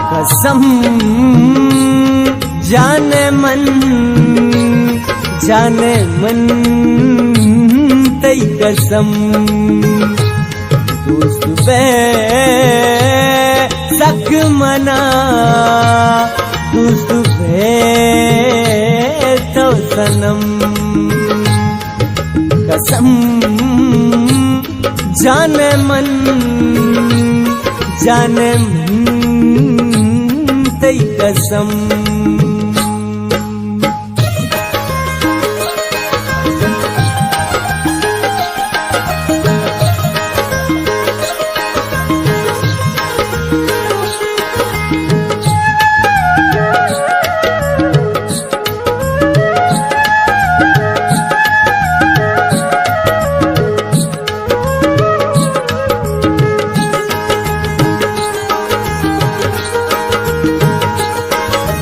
कसम जाने मन तई कसम दोस्त बे सक मना दोस्त बे तो सनम कसम जाने मन तई कसम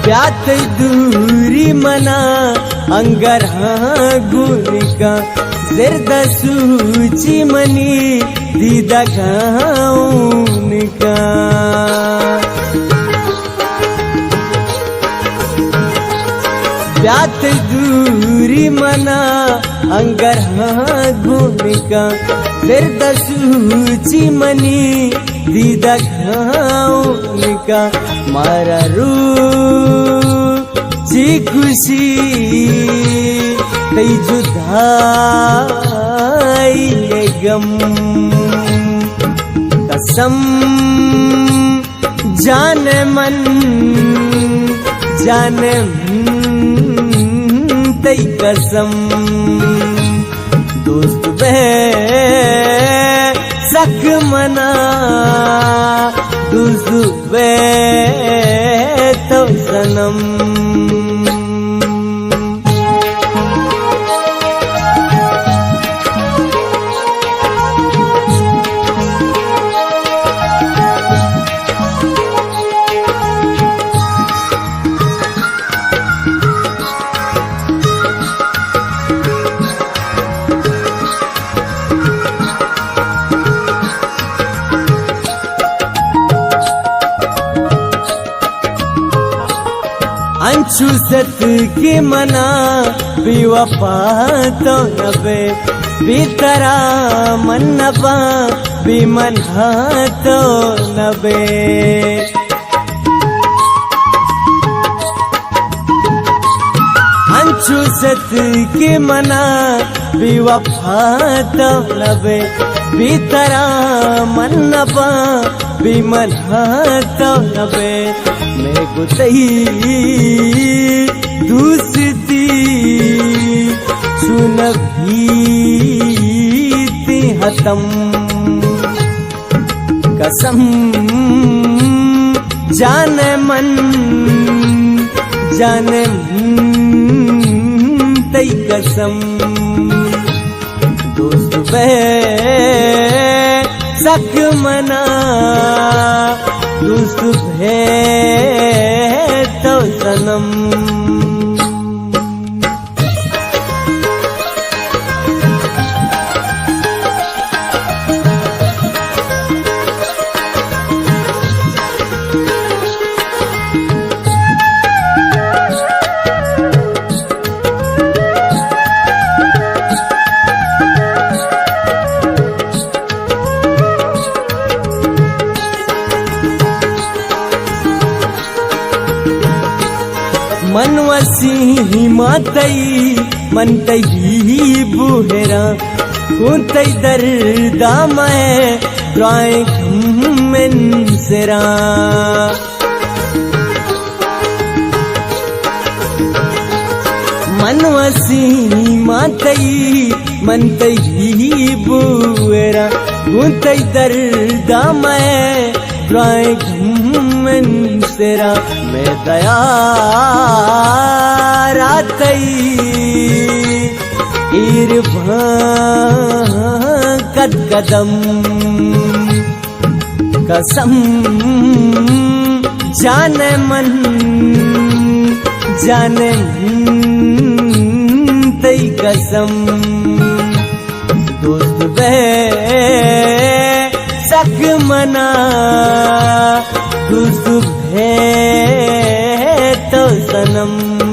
ब्यात दूरी मना अंगर गुनिका जिर्द सूची मनी दीदा गाउनिका ब्यात दूरी मना अंगर गुनिका जिर्द सूची मनी दीदा गाउनिका मारा रू जी खुशी तई जुदाई ये गम कसम जाने मन तई कसम दोस्त बे सक मना दोस्त बे तो सनम अंशु सत के मना बेवफा तो नबे बेतरा मन नबा बेमन तो नबे अंशु सत के मना बेवफा तो नबे बेतरा मन नबा बेमन तो नबे मैं गुतई दूसरी सुन भी हतम कसम जाने मन तई कसम दोस्त बे सक मना दोस्त बे तो सनम मनवसी मातई मनतई बुहरा कुतई दर्दा मैं राय मन सरा मनवसी मातई मनतई बुहरा कुतई दर्दा मैं राय मन तेरा मैं दया रातई कद कदम कसम जाने मन जाने तई कसम दोस्त बे सक मना दोस्त भे तो सनम